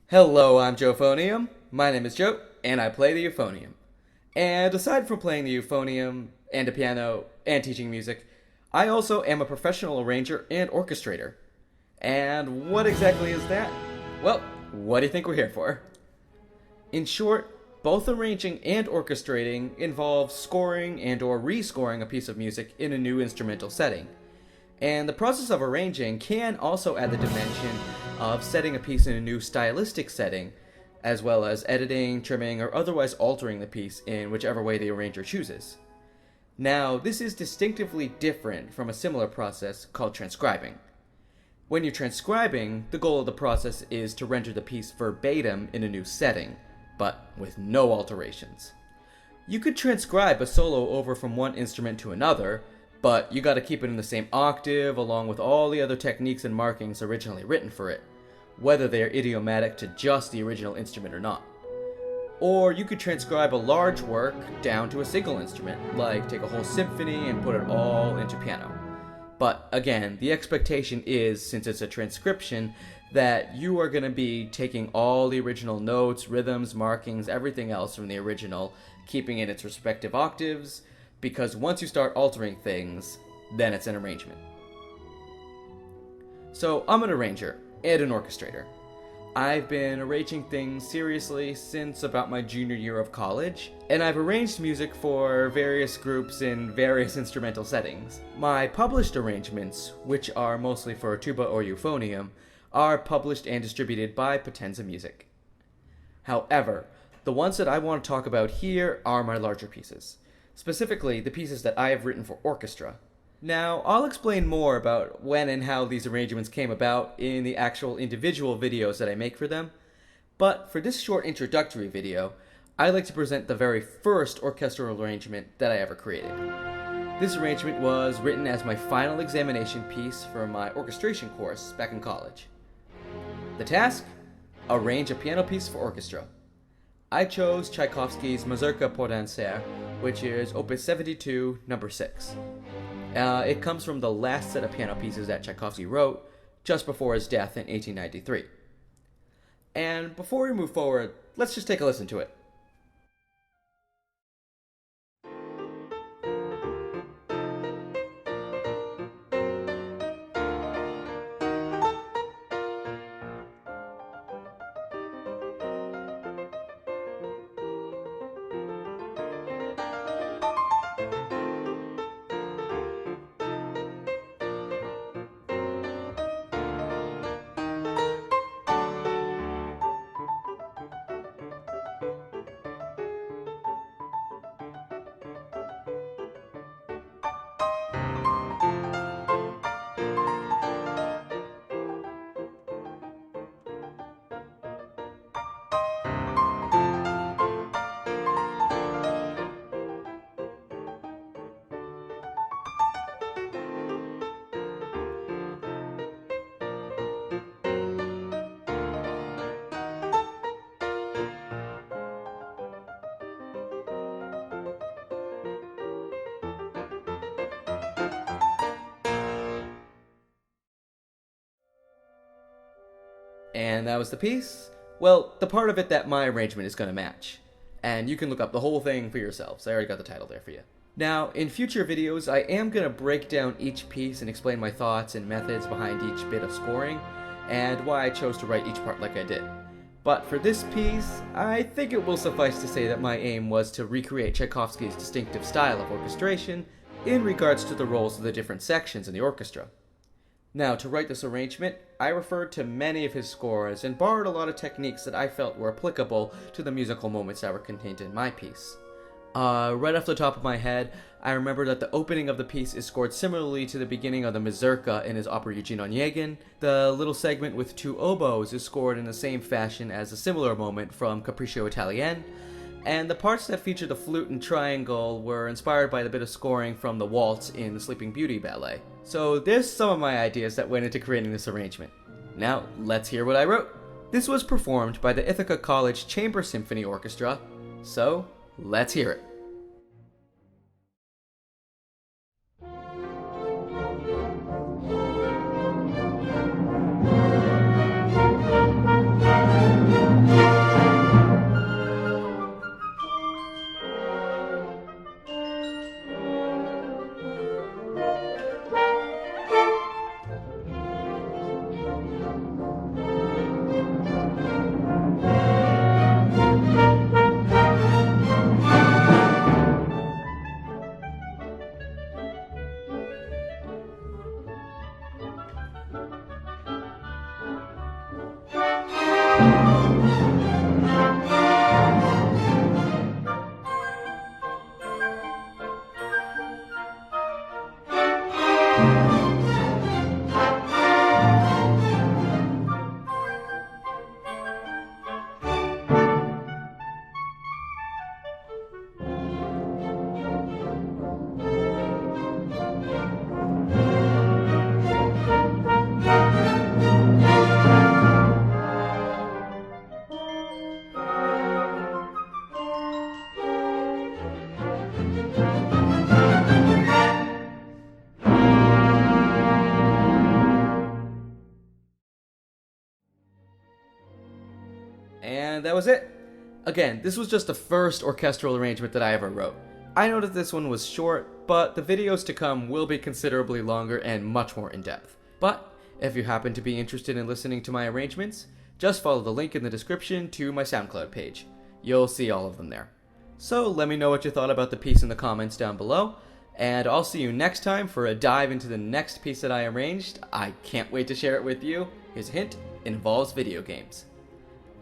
Hello, I'm Joeuphonium. My name is Joe, and I play the euphonium. And aside from playing the euphonium and the piano and teaching music, I also am a professional arranger and orchestrator. And what exactly is that? Well, what do you think we're here for? In short, both arranging and orchestrating involves scoring and or rescoring a piece of music in a new instrumental setting. And the process of arranging can also add the dimension of setting a piece in a new stylistic setting, as well as editing, trimming, or otherwise altering the piece in whichever way the arranger chooses. Now, this is distinctively different from a similar process called transcribing. When you're transcribing, the goal of the process is to render the piece verbatim in a new setting, but with no alterations. You could transcribe a solo over from one instrument to another, but you gotta keep it in the same octave along with all the other techniques and markings originally written for it, whether they are idiomatic to just the original instrument or not. Or you could transcribe a large work down to a single instrument, like take a whole symphony and put it all into piano. But again, the expectation is, since it's a transcription, that you are going to be taking all the original notes, rhythms, markings, everything else from the original, keeping in its respective octaves, because once you start altering things, then it's an arrangement. So I'm an arranger and an orchestrator. I've been arranging things seriously since about my junior year of college, and I've arranged music for various groups in various instrumental settings. My published arrangements, which are mostly for tuba or euphonium, are published and distributed by Potenza Music. However, the ones that I want to talk about here are my larger pieces, specifically the pieces that I have written for orchestra. Now, I'll explain more about when and how these arrangements came about in the actual individual videos that I make for them, but for this short introductory video, I'd like to present the very first orchestral arrangement that I ever created. This arrangement was written as my final examination piece for my orchestration course back in college. The task? Arrange a piano piece for orchestra. I chose Tchaikovsky's Mazurka pour danser, which is Opus 72, number 6. It comes from the last set of piano pieces that Tchaikovsky wrote, just before his death in 1893. And before we move forward, let's just take a listen to it. And that was the piece. Well, the part of it that my arrangement is going to match. And you can look up the whole thing for yourselves. I already got the title there for you. Now, in future videos, I am going to break down each piece and explain my thoughts and methods behind each bit of scoring, and why I chose to write each part like I did. But for this piece, I think it will suffice to say that my aim was to recreate Tchaikovsky's distinctive style of orchestration in regards to the roles of the different sections in the orchestra. Now, to write this arrangement, I referred to many of his scores and borrowed a lot of techniques that I felt were applicable to the musical moments that were contained in my piece. Right off the top of my head, I remember that the opening of the piece is scored similarly to the beginning of the Mazurka in his opera Eugene Onegin. The little segment with two oboes is scored in the same fashion as a similar moment from Capriccio Italien, and the parts that feature the flute and triangle were inspired by the bit of scoring from the waltz in the Sleeping Beauty ballet. So there's some of my ideas that went into creating this arrangement. Now, let's hear what I wrote. This was performed by the Ithaca College Chamber Symphony Orchestra, so let's hear it. And that was it. Again, this was just the first orchestral arrangement that I ever wrote. I know that this one was short, but the videos to come will be considerably longer and much more in-depth. But if you happen to be interested in listening to my arrangements, just follow the link in the description to my SoundCloud page. You'll see all of them there. So let me know what you thought about the piece in the comments down below, and I'll see you next time for a dive into the next piece that I arranged. I can't wait to share it with you. Here's a hint, it involves video games.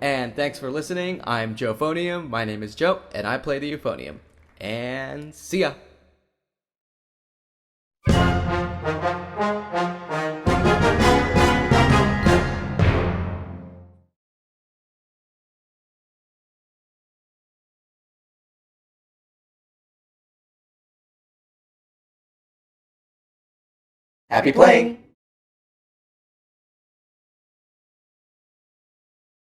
And thanks for listening. I'm Joeuphonium, my name is Joe, and I play the euphonium. And see ya! Happy playing!